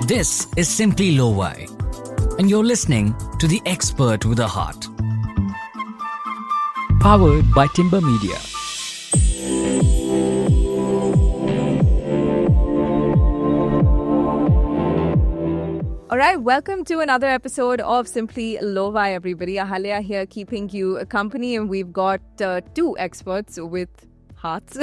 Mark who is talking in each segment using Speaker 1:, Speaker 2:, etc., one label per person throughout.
Speaker 1: This is Simply Lovaii, and you're listening to the expert with a heart.
Speaker 2: Powered by Timber Media.
Speaker 3: All right, welcome to another episode of Simply Lovaii, everybody. Ahalya here, keeping you company, and we've got two experts with hearts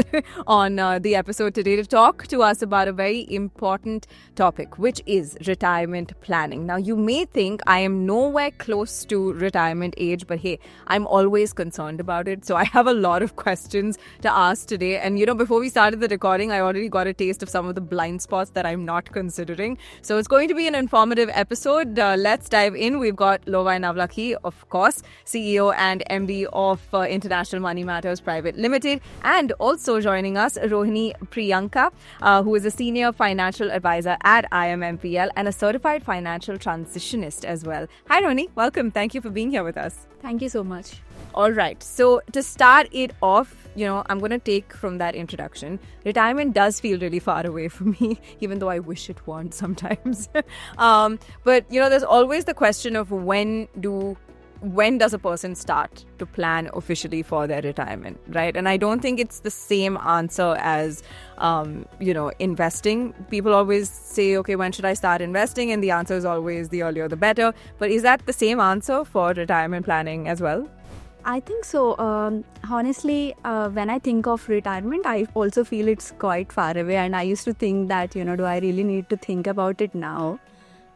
Speaker 3: on the episode today to talk to us about a very important topic, which is retirement planning. Now, you may think I am nowhere close to retirement age, but hey, I'm always concerned about it. So I have a lot of questions to ask today. And before we started the recording, I already got a taste of some of the blind spots that I'm not considering. So it's going to be an informative episode. Let's dive in. We've got Lovaii Navlakhi, of course, CEO and MD of International Money Matters Private Limited, and also joining us, Rohini Priyanka, who is a senior financial advisor at IMMPL and a certified financial transitionist as well. Hi, Rohini. Welcome. Thank you for being here with us.
Speaker 4: Thank you so much.
Speaker 3: All right. So to start it off, I'm going to take from that introduction. Retirement does feel really far away from me, even though I wish it weren't sometimes. But, there's always the question of when does a person start to plan officially for their retirement, right? And I don't think it's the same answer as, investing. People always say, okay, when should I start investing? And the answer is always the earlier the better. But is that the same answer for retirement planning as well?
Speaker 4: I think so. Honestly, when I think of retirement, I also feel it's quite far away. And I used to think that, do I really need to think about it now?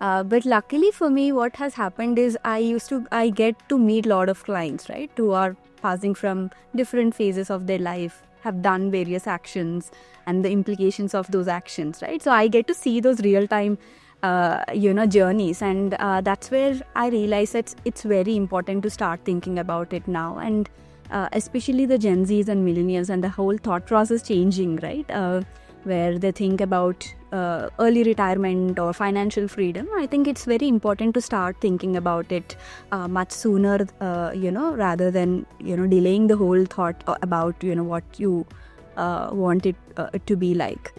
Speaker 4: But luckily for me, what has happened is I get to meet a lot of clients, right, who are passing from different phases of their life, have done various actions and the implications of those actions, right? So I get to see those real-time, journeys, and that's where I realize that it's very important to start thinking about it now, and especially the Gen Zs and millennials and the whole thought process changing, right? Where they think about early retirement or financial freedom. I think it's very important to start thinking about it much sooner, rather than, delaying the whole thought about, what you want it to be like.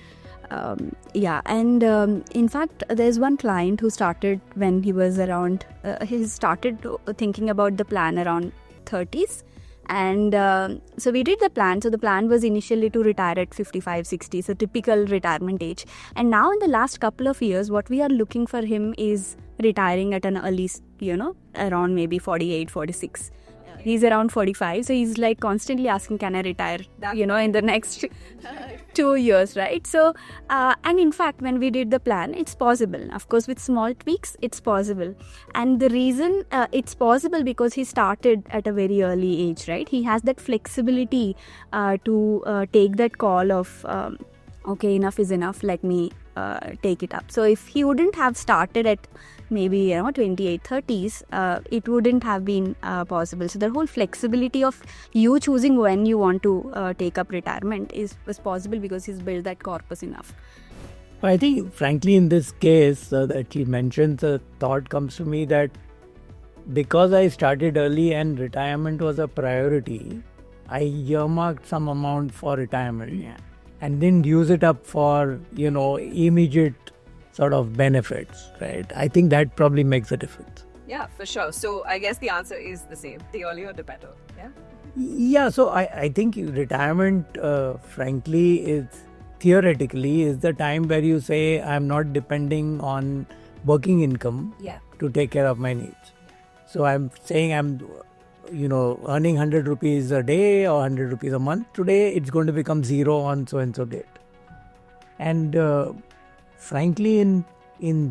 Speaker 4: In fact, there's one client who started when he was around, he started thinking about the plan around 30s. And so we did the plan. So the plan was initially to retire at 55, 60, so typical retirement age. And now in the last couple of years, what we are looking for him is retiring at an early, around maybe 48, 46. He's around 45, so he's like constantly asking, can I retire, in the next 2 years, right? So, and in fact, when we did the plan, it's possible. Of course, with small tweaks, it's possible. And the reason it's possible because he started at a very early age, right? He has that flexibility to take that call of, okay, enough is enough, let me take it up. So if he wouldn't have started at maybe 28, 30s, it wouldn't have been possible. So the whole flexibility of you choosing when you want to take up retirement was possible because he's built that corpus enough.
Speaker 5: I think, frankly, in this case that he mentioned, the thought comes to me that because I started early and retirement was a priority, I earmarked some amount for retirement and didn't use it up for, immediate sort of benefits, right? I think that probably makes a difference.
Speaker 3: Yeah, for sure. So I guess the answer is the same. The earlier, the better. Yeah.
Speaker 5: Yeah. So I think retirement, frankly, is theoretically is the time where you say, I'm not depending on working income to take care of my needs. So I'm saying I'm, earning 100 rupees a day or 100 rupees a month. Today, it's going to become zero on so-and-so date. And frankly, in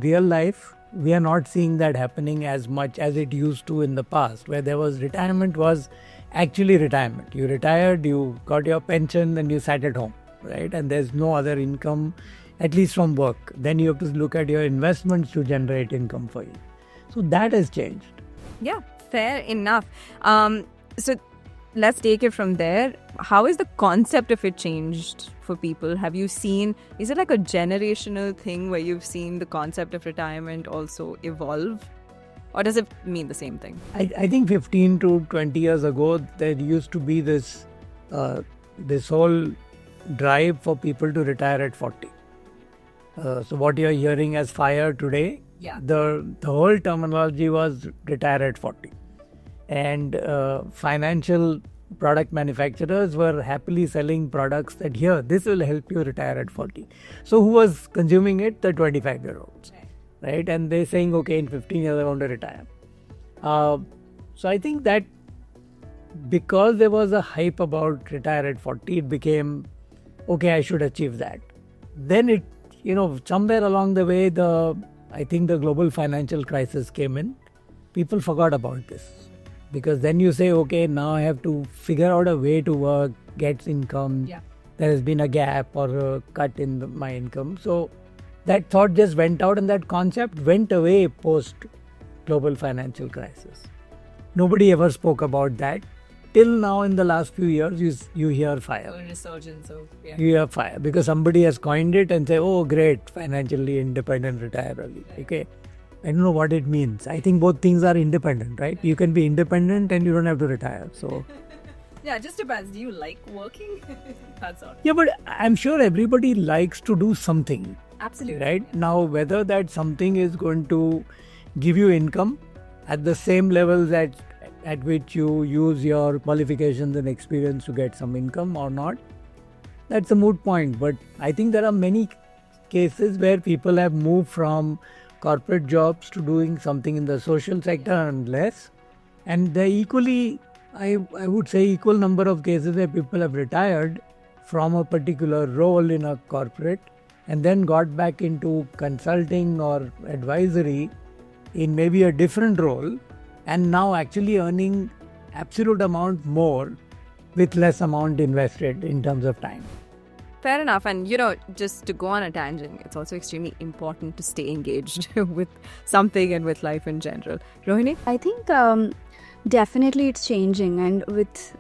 Speaker 5: real life, we are not seeing that happening as much as it used to in the past, where there was retirement was actually retirement. You retired, you got your pension, and you sat at home, right? And there's no other income, at least from work. Then you have to look at your investments to generate income for you. So that has changed.
Speaker 3: Yeah, fair enough. So let's take it from there. How is the concept of it changed for people? Have you seen, is it like a generational thing where you've seen the concept of retirement also evolve? Or does it mean the same thing?
Speaker 5: I think 15 to 20 years ago, there used to be this whole drive for people to retire at 40. So what you're hearing as FIRE today, the whole terminology was retire at 40. And financial product manufacturers were happily selling products that here, this will help you retire at 40. So who was consuming it? The 25-year-olds, right? And they're saying, okay, in 15 years I want to retire. So I think that because there was a hype about retire at 40, it became, okay, I should achieve that. Then it, somewhere along the way, I think the global financial crisis came in. People forgot about this. Because then you say, okay, now I have to figure out a way to work, get income. Yeah. There has been a gap or a cut in my income. So that thought just went out and that concept went away post global financial crisis. Nobody ever spoke about that. Till now, in the last few years, you hear FIRE.
Speaker 3: A resurgence of,
Speaker 5: You hear FIRE because somebody has coined it and say, oh, great, financially independent, retire early. Okay. I don't know what it means. I think both things are independent, right? You can be independent and you don't have to retire. So,
Speaker 3: yeah, it just depends. Do you like working? That's all.
Speaker 5: Yeah, but I'm sure everybody likes to do something.
Speaker 3: Absolutely.
Speaker 5: Right? Now, whether that something is going to give you income at the same levels at which you use your qualifications and experience to get some income or not, that's a moot point. But I think there are many cases where people have moved from corporate jobs to doing something in the social sector and less. And the equally, I would say equal number of cases where people have retired from a particular role in a corporate and then got back into consulting or advisory in maybe a different role and now actually earning absolute amount more with less amount invested in terms of time.
Speaker 3: Fair enough. And, just to go on a tangent, it's also extremely important to stay engaged with something and with life in general. Rohini?
Speaker 4: I think definitely it's changing. And with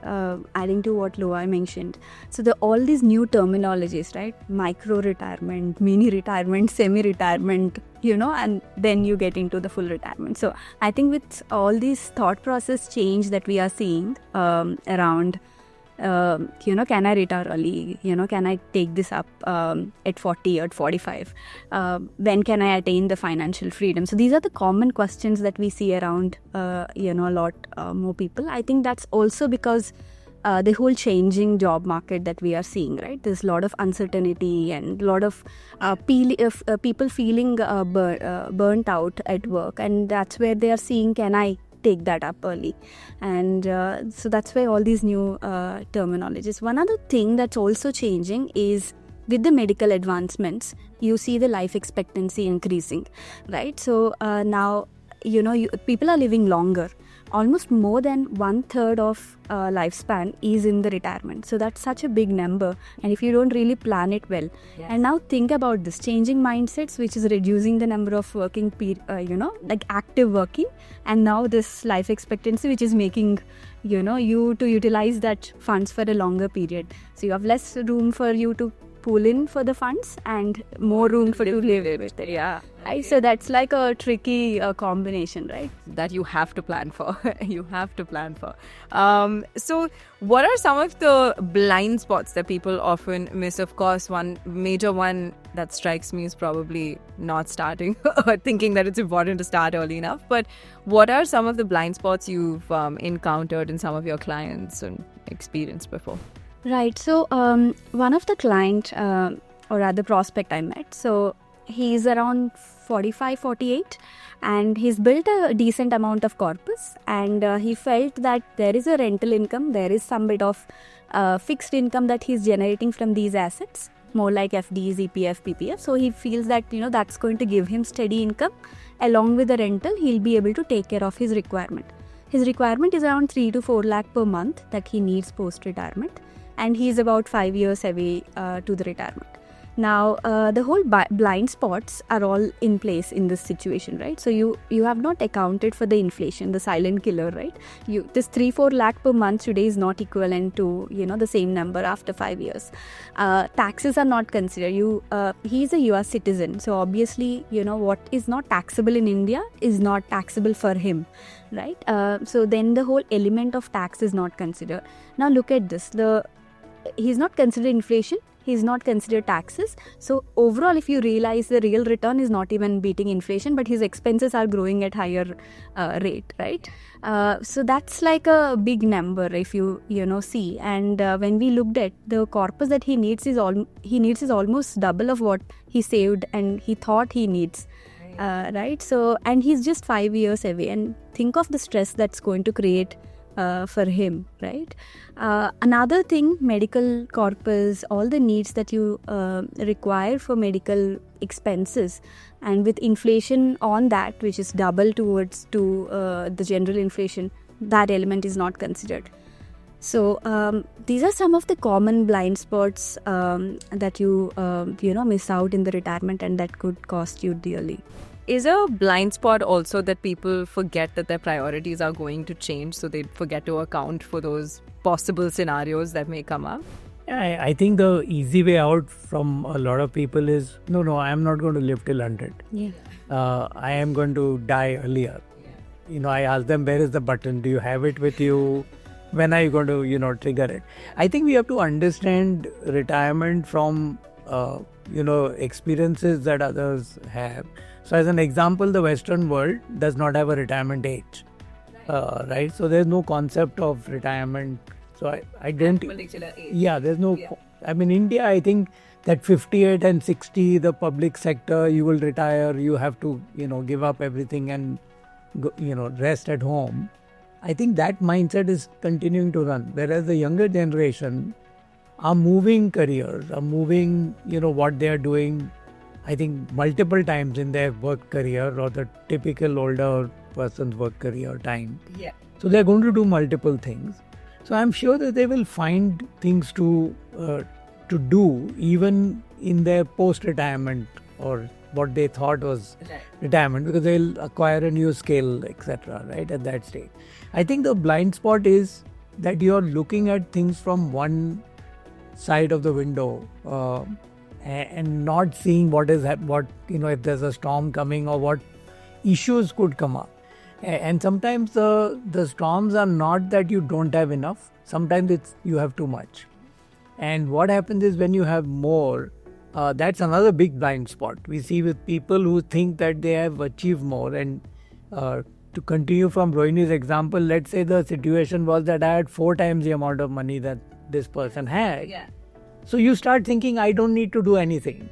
Speaker 4: adding to what Lovaii mentioned, so all these new terminologies, right? Micro-retirement, mini-retirement, semi-retirement, and then you get into the full retirement. So I think with all these thought process change that we are seeing around can I retire early? Can I take this up at 40 or at 45? When can I attain the financial freedom? So these are the common questions that we see around, a lot more people. I think that's also because the whole changing job market that we are seeing, right? There's a lot of uncertainty and a lot of people feeling burnt out at work. And that's where they are seeing, can I take that up early? And so that's why all these new terminologies. One other thing that's also changing is with the medical advancements, you see the life expectancy increasing, right? So now, people are living longer. Almost more than 1/3 of lifespan is in the retirement. So that's such a big number. And if you don't really plan it well. Yes. And now think about this, changing mindsets, which is reducing the number of working, like active working. And now this life expectancy, which is making, you to utilize that funds for a longer period. So you have less room for you to pull in for the funds and more room for you to live with it.
Speaker 3: Yeah.
Speaker 4: Right? So that's like a tricky combination, right?
Speaker 3: That you have to plan for. You have to plan for. So what are some of the blind spots that people often miss? Of course, one major one that strikes me is probably not starting or thinking that it's important to start early enough. But what are some of the blind spots you've encountered in some of your clients and experienced before?
Speaker 4: Right. So one of the client or rather prospect I met, so he's around 45, 48 and he's built a decent amount of corpus and he felt that there is a rental income, there is some bit of fixed income that he's generating from these assets, more like FDs, EPF, PPF. So he feels that, that's going to give him steady income. Along with the rental, he'll be able to take care of his requirement. His requirement is around 3 to 4 lakh per month that he needs post-retirement. And he's about 5 years away to the retirement. Now, the whole blind spots are all in place in this situation, right? So you have not accounted for the inflation, the silent killer, right? This 3-4 lakh per month today is not equivalent to, the same number after 5 years. Taxes are not considered. He's a US citizen. So obviously, what is not taxable in India is not taxable for him, right? So then the whole element of tax is not considered. Now look at this. He's not considered inflation. he's not considered taxes. So overall, if you realize, the real return is not even beating inflation, but his expenses are growing at higher rate, right? So that's like a big number if you see. And when we looked at the corpus that he needs is almost double of what he saved and he thought he needs. Right? So, and he's just 5 years away, and think of the stress that's going to create for him, right? Another thing, medical corpus, all the needs that you require for medical expenses, and with inflation on that, which is double towards to the general inflation, that element is not considered. So these are some of the common blind spots that you miss out in the retirement, and that could cost you dearly.
Speaker 3: Is a blind spot also that people forget that their priorities are going to change, so they forget to account for those possible scenarios that may come up?
Speaker 5: Yeah, I think the easy way out from a lot of people is, no, I am not going to live till 100.
Speaker 4: Yeah.
Speaker 5: I am going to die earlier. I ask them, where is the button? Do you have it with you? When are you going to, trigger it? I think we have to understand retirement from, experiences that others have. So as an example, the Western world does not have a retirement age, right? So there's no concept of retirement. So I don't... Yeah, there's no... Yeah. I mean, India, I think that 58 and 60, the public sector, you will retire, you have to, give up everything and, rest at home. I think that mindset is continuing to run. Whereas the younger generation are moving careers, are moving, what they are doing, I think multiple times in their work career, or the typical older person's work career time.
Speaker 3: Yeah.
Speaker 5: So they're going to do multiple things. So I'm sure that they will find things to do even in their post-retirement, or what they thought was retirement, because they'll acquire a new skill, etc. Right at that stage. I think the blind spot is that you're looking at things from one side of the window and not seeing what if there's a storm coming or what issues could come up. And sometimes the storms are not that you don't have enough. Sometimes it's you have too much. And what happens is when you have more, that's another big blind spot. We see with people who think that they have achieved more. And to continue from Rohini's example, let's say the situation was that I had 4 times the amount of money that this person had.
Speaker 3: Yeah.
Speaker 5: So you start thinking, I don't need to do anything.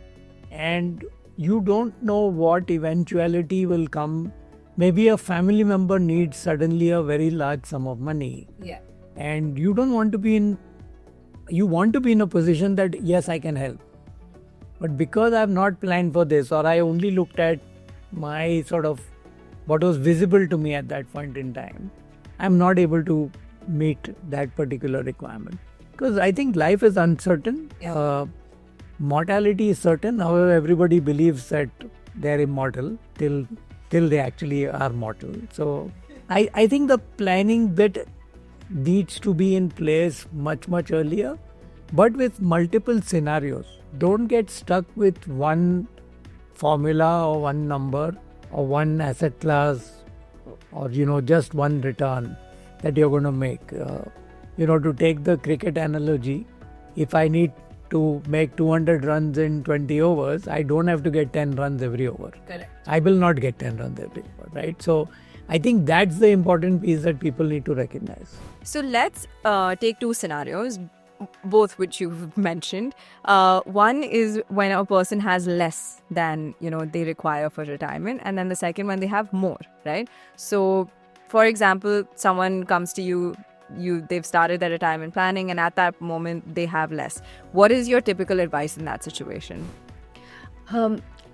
Speaker 5: And you don't know what eventuality will come. Maybe a family member needs suddenly a very large sum of money.
Speaker 3: Yeah.
Speaker 5: And you don't want to be in, you want to be in a position that, yes, I can help. But because I have not planned for this, or I only looked at my what was visible to me at that point in time, I'm not able to meet that particular requirement. Because I think life is uncertain.
Speaker 3: Yeah.
Speaker 5: Mortality is certain. However, everybody believes that they're immortal till they actually are mortal. So I think the planning bit needs to be in place much, much earlier, but with multiple scenarios. Don't get stuck with one formula or one number or one asset class or, just one return that you're going to make. To take the cricket analogy, if I need to make 200 runs in 20 overs, I don't have to get 10 runs every over.
Speaker 3: Correct.
Speaker 5: I will not get 10 runs every over, right? So I think that's the important piece that people need to recognize.
Speaker 3: So let's take 2 scenarios, both which you've mentioned. One is when a person has less than, they require for retirement. And then the second one, they have more, right? So, for example, someone comes to you, they've started their retirement planning, and at that moment they have less. What is your typical advice in that situation?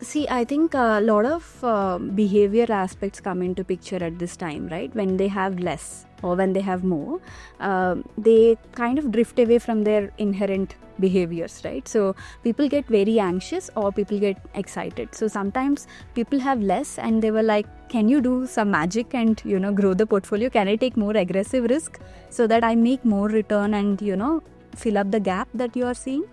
Speaker 4: See, I think a lot of behavior aspects come into picture at this time, right? When they have less or when they have more, they kind of drift away from their inherent behaviors, right? So people get very anxious or people get excited. So sometimes people have less and they were like, can you do some magic and, grow the portfolio? Can I take more aggressive risk so that I make more return and, fill up the gap that you are seeing?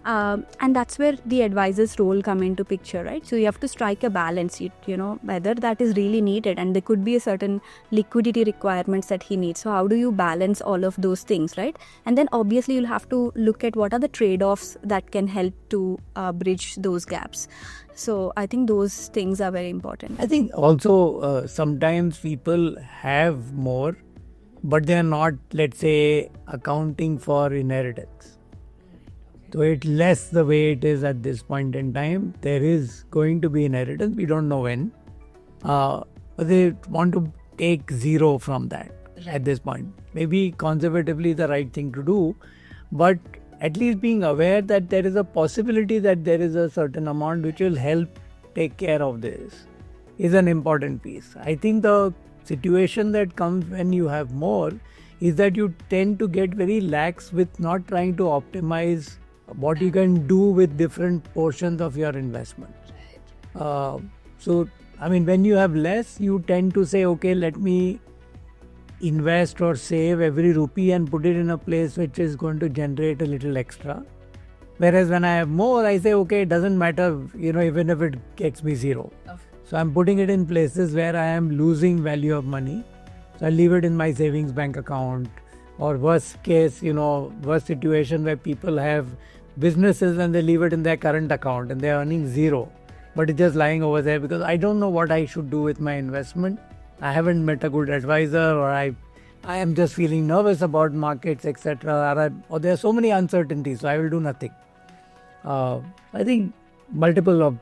Speaker 4: And that's where the advisor's role come into picture, right? So you have to strike a balance, you know, whether that is really needed, and there could be a certain liquidity requirements that he needs. So how do you balance all of those things, right? And then obviously you'll have to look at what are the trade-offs that can help to bridge those gaps. So I think those things are very important.
Speaker 5: I think also sometimes people have more, but they are not, let's say, accounting for inheritance. So it's less the way it is at this point in time. There is going to be inheritance. We don't know when. But they want to take zero from that at this point. Maybe conservatively the right thing to do, but at least being aware that there is a possibility that there is a certain amount which will help take care of this is an important piece. I think the situation that comes when you have more is that you tend to get very lax with not trying to optimize what you can do with different portions of your investment. So, I mean, when you have less, you tend to say, okay, let me invest or save every rupee and put it in a place which is going to generate a little extra. Whereas when I have more, I say, okay, it doesn't matter, you know, even if it gets me zero. So I'm putting it in places where I am losing value of money. So I leave it in my savings bank account, or worst case, you know, worst situation where people have businesses and they leave it in their current account and they're earning zero, but it's just lying over there because I don't know what I should do with my investment. I haven't met a good advisor, or I am just feeling nervous about markets, etc. Or there are so many uncertainties, so I will do nothing. I think multiple of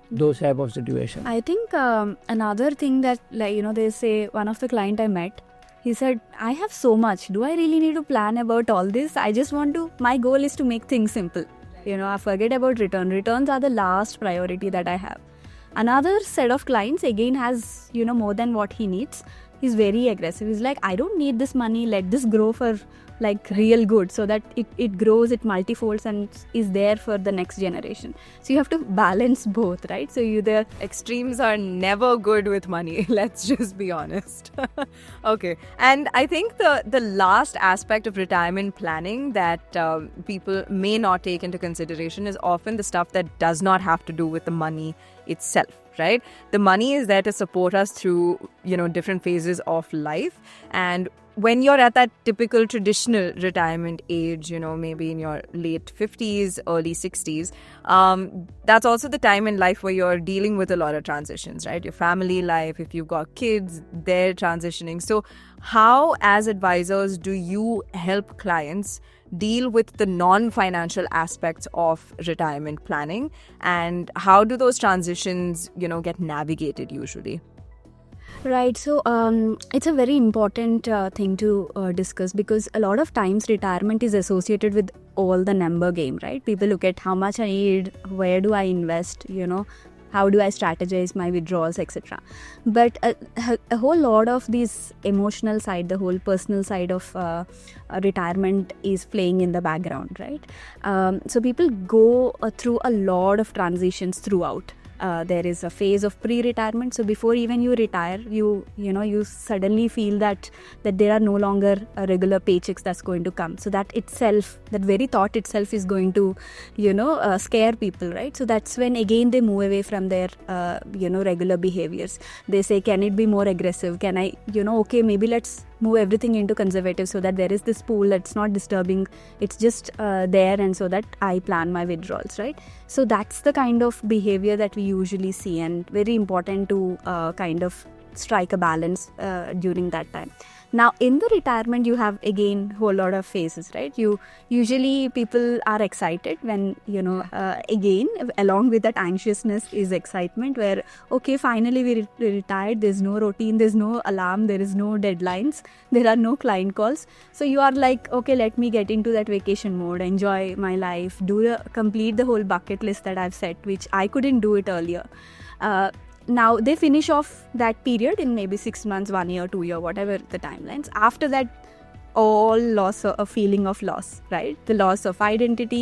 Speaker 5: those type of situations.
Speaker 4: I think another thing that, like, you know, they say, one of the client I met, he said, I have so much. Do I really need to plan about all this? I just want to, my goal is to make things simple. You know, I forget about return. Returns are the last priority that I have. Another set of clients again has, you know, more than what he needs. He's very aggressive. He's like, I don't need this money. Let this grow for like real good, so that it grows, it multifolds and is there for the next generation. So you have to balance both, right? So the
Speaker 3: extremes are never good with money. Let's just be honest. Okay. And I think the last aspect of retirement planning that people may not take into consideration is often the stuff that does not have to do with the money itself, right? The money is there to support us through, you know, different phases of life. And when you're at that typical traditional retirement age, you know, maybe in your late 50s, early 60s, that's also the time in life where you're dealing with a lot of transitions, right? Your family life, if you've got kids, they're transitioning. So how, as advisors, do you help clients deal with the non-financial aspects of retirement planning, and how do those transitions, you know, get navigated usually?
Speaker 4: Right. So it's a very important thing to discuss, because a lot of times retirement is associated with all the number game, right? People look at how much I need, where do I invest, you know, how do I strategize my withdrawals, etc. But a whole lot of this emotional side, the whole personal side of retirement is playing in the background, right? So people go through a lot of transitions throughout. There is a phase of pre-retirement. So before even you retire, you suddenly feel that there are no longer regular paychecks that's going to come. So that itself, that very thought itself is going to, scare people, right? So that's when again they move away from their, regular behaviors. They say, can it be more aggressive? Can I, okay, maybe let's move everything into conservative so that there is this pool that's not disturbing. It's just there, and so that I plan my withdrawals, right? So that's the kind of behavior that we usually see, and very important to kind of strike a balance during that time. Now in the retirement you have again whole lot of phases, right? Usually people are excited when again along with that anxiousness is excitement, where okay, finally we retired, there's no routine, there's no alarm, there is no deadlines, there are no client calls. So you are like, okay, let me get into that vacation mode, enjoy my life, complete the whole bucket list that I've set, which I couldn't do it earlier. Now they finish off that period in maybe 6 months, 1 year, 2 year, whatever the timelines. After that, all loss, a feeling of loss, right? The loss of identity,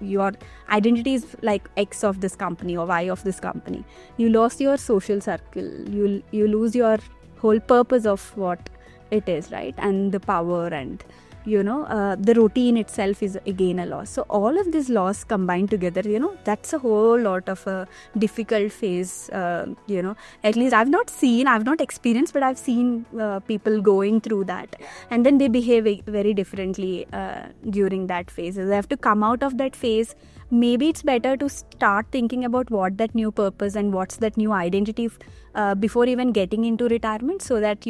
Speaker 4: your identity is like X of this company or Y of this company. You lost your social circle, you lose your whole purpose of what it is, right? And the power and the routine itself is again a loss. So all of these loss combined together, that's a whole lot of a difficult phase. At least I've not experienced, but I've seen people going through that, and then they behave very differently during that phase. They have to come out of that phase. Maybe it's better to start thinking about what that new purpose and what's that new identity before even getting into retirement, so that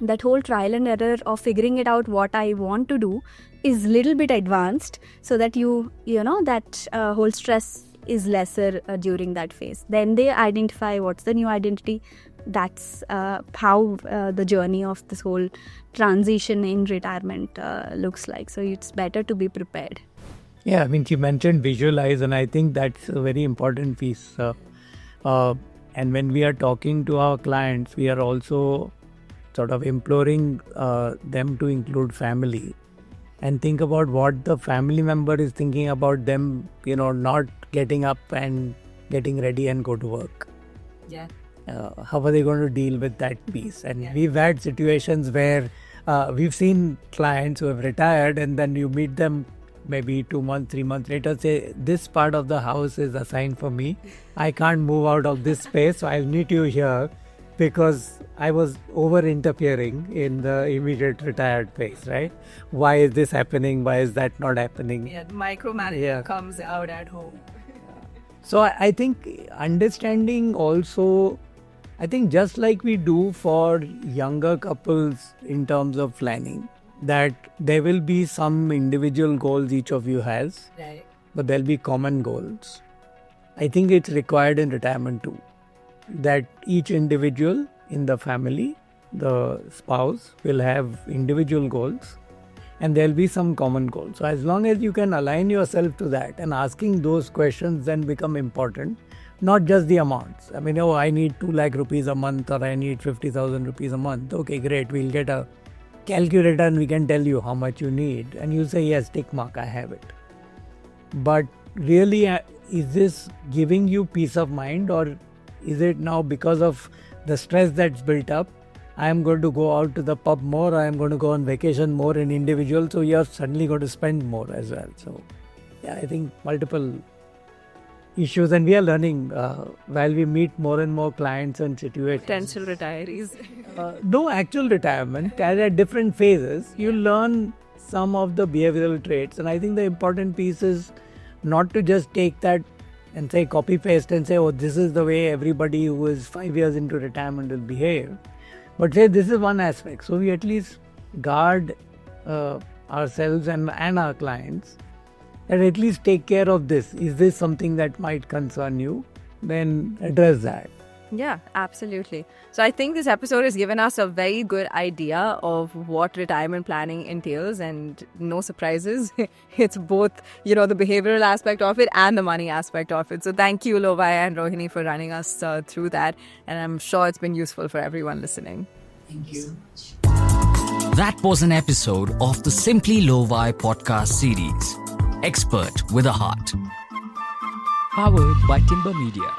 Speaker 4: that whole trial and error of figuring it out what I want to do is little bit advanced, so that that whole stress is lesser during that phase. Then they identify what's the new identity. That's how the journey of this whole transition in retirement looks like. So it's better to be prepared.
Speaker 5: Yeah, I mean, she mentioned visualize, and I think that's a very important piece. And when we are talking to our clients, we are also sort of imploring them to include family and think about what the family member is thinking about them, not getting up and getting ready and go to work.
Speaker 3: Yeah.
Speaker 5: How are they going to deal with that piece? And we've had situations where we've seen clients who have retired, and then you meet them maybe 2 months, 3 months later, say, this part of the house is assigned for me. I can't move out of this space, so I need you here because I was over interfering in the immediate retired phase, right? Why is this happening? Why is that not happening?
Speaker 3: Yeah, micromanagement comes out at home.
Speaker 5: So I think understanding also, I think just like we do for younger couples in terms of planning, that there will be some individual goals each of you has,
Speaker 3: right,
Speaker 5: but there'll be common goals. I think it's required in retirement too, that each individual in the family, the spouse, will have individual goals and there'll be some common goals. So as long as you can align yourself to that, and asking those questions then become important, not just the amounts. I mean, I need 2 lakh rupees a month, or I need 50,000 rupees a month. Okay, great, we'll get a calculator and we can tell you how much you need, and you say yes, tick mark, I have it. But really, is this giving you peace of mind, or is it now because of the stress that's built up, I am going to go out to the pub more, I am going to go on vacation more in individual, so you're suddenly going to spend more as well. So yeah, I think multiple issues, and we are learning while we meet more and more clients and situations.
Speaker 3: Potential retirees.
Speaker 5: No actual retirement, at different phases, you learn some of the behavioral traits. And I think the important piece is not to just take that and say copy paste and say, oh, this is the way everybody who is 5 years into retirement will behave. But say this is one aspect. So we at least guard ourselves and our clients, and at least take care of this. Is this something that might concern you? Then address that.
Speaker 3: Yeah, absolutely. So I think this episode has given us a very good idea of what retirement planning entails, and no surprises. It's both, the behavioral aspect of it and the money aspect of it. So thank you, Lovaii and Rohini, for running us through that. And I'm sure it's been useful for everyone listening.
Speaker 5: Thank you.
Speaker 1: That was an episode of the Simply Lovaii podcast series. Expert with a Heart.
Speaker 2: Powered by Timber Media.